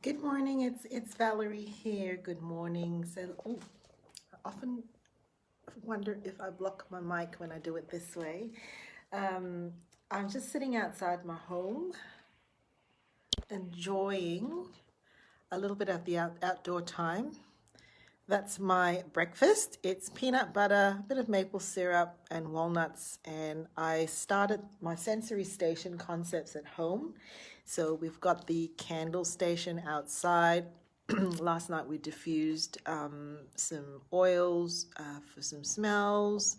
Good morning. It's Valerie here. Good morning. I often wonder if I block my mic when I do it this way. Um, I'm just sitting outside my home, enjoying a little bit of the outdoor time. That's my breakfast. It's peanut butter, a bit of maple syrup, and walnuts. And I started my sensory station concepts at home. So we've got the candle station outside. Last night we diffused some oils for some smells.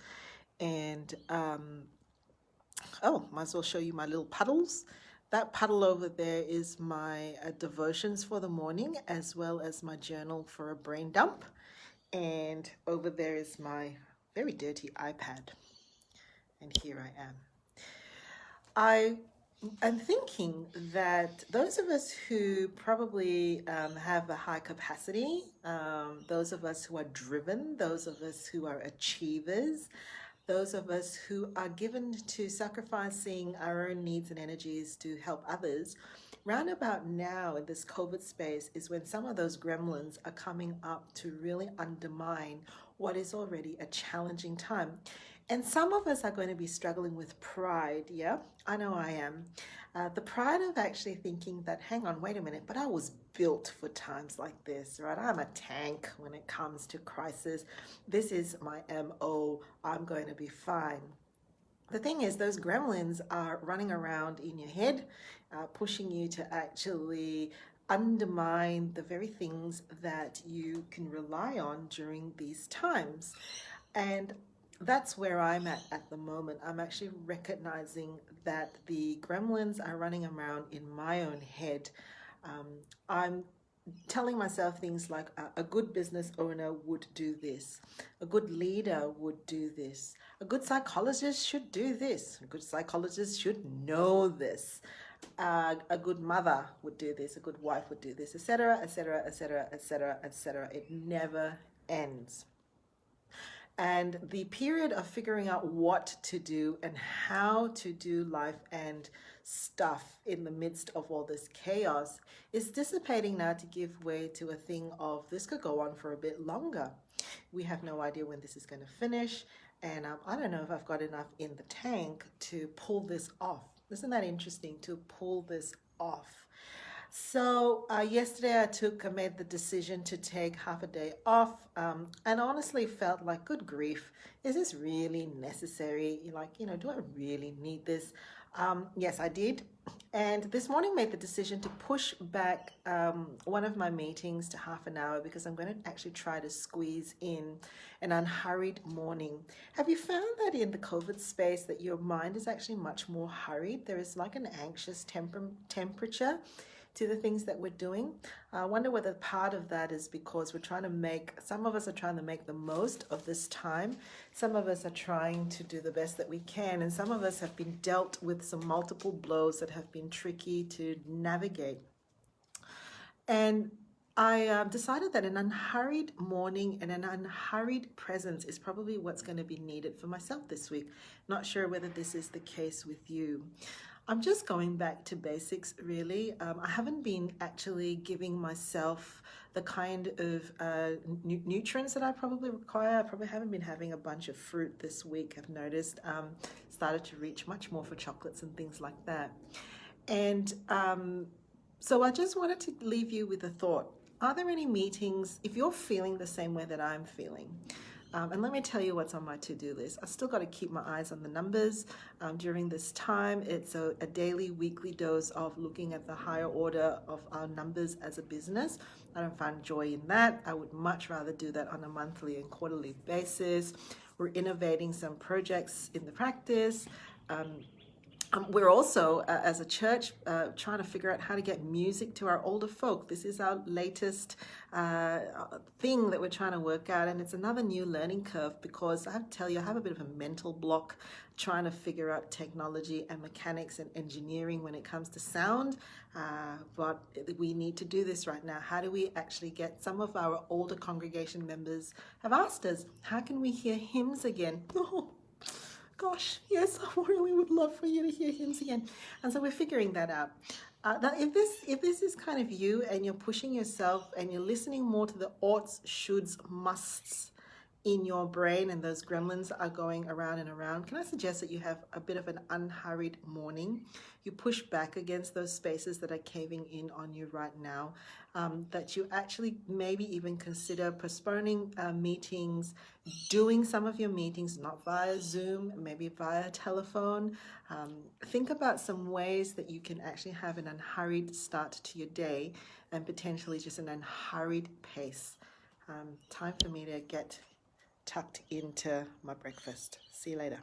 And might as well show you my little puddles. That puddle over there is my devotions for the morning, as well as my journal for a brain dump. And over there is my very dirty iPad. And here I am. I am thinking that those of us who probably have a high capacity, those of us who are driven, those of us who are achievers, those of us who are given to sacrificing our own needs and energies to help others, round about now in this COVID space is when some of those gremlins are coming up to really undermine what is already a challenging time. And some of us are going to be struggling with pride. Yeah, I know I am. The pride of actually thinking that, hang on, wait a minute, but I was built for times like this, right? I'm a tank when it comes to crisis. This is my MO. I'm going to be fine. The thing is, those gremlins are running around in your head, pushing you to actually undermine the very things that you can rely on during these times. And that's where I'm at the moment. I'm actually recognizing that the gremlins are running around in my own head. I'm telling myself things like a good business owner would do this, a good leader would do this, a good psychologist should do this, a good psychologist should know this, a good mother would do this, a good wife would do this, etc., etc., etc., etc., etc. It never ends. And the period of figuring out what to do and how to do life and stuff in the midst of all this chaos is dissipating now to give way to a thing of this could go on for a bit longer. We have no idea when this is going to finish. And I don't know if I've got enough in the tank to pull this off. Isn't that interesting, to pull this off? So yesterday I made the decision to take half a day off, and honestly felt like, good grief, is this really necessary? Do I really need this? Yes, I did. And this morning made the decision to push back one of my meetings to half an hour because I'm going to actually try to squeeze in an unhurried morning. Have you found that in the COVID space that your mind is actually much more hurried? There is like an anxious temperature to the things that we're doing. I wonder whether part of that is because some of us are trying to make the most of this time. Some of us are trying to do the best that we can. And some of us have been dealt with some multiple blows that have been tricky to navigate. And I decided that an unhurried morning and an unhurried presence is probably what's going to be needed for myself this week. Not sure whether this is the case with you. I'm just going back to basics, really. I haven't been actually giving myself the kind of nutrients that I probably require. I probably haven't been having a bunch of fruit this week, I've noticed. Started to reach much more for chocolates and things like that. And so I just wanted to leave you with a thought. Are there any meetings, if you're feeling the same way that I'm feeling, and let me tell you what's on my to-do list. I've still got to keep my eyes on the numbers during this time. It's a daily, weekly dose of looking at the higher order of our numbers as a business. I don't find joy in that. I would much rather do that on a monthly and quarterly basis. We're innovating some projects in the practice. We're also, as a church, trying to figure out how to get music to our older folk. This is our latest thing that we're trying to work out, and it's another new learning curve because I have to tell you, I have a bit of a mental block trying to figure out technology and mechanics and engineering when it comes to sound, but we need to do this right now. How do we actually get some of our older congregation members have asked us, how can we hear hymns again? Gosh, yes, I really would love for you to hear hymns again. And so we're figuring that out. Now, if this is kind of you and you're pushing yourself and you're listening more to the oughts, shoulds, musts in your brain and those gremlins are going around and around, can I suggest that you have a bit of an unhurried morning? You push back against those spaces that are caving in on you right now, that you actually maybe even consider postponing meetings, doing some of your meetings not via Zoom, maybe via telephone. Think about some ways that you can actually have an unhurried start to your day and potentially just an unhurried pace. Time for me to get tucked into my breakfast. See you later.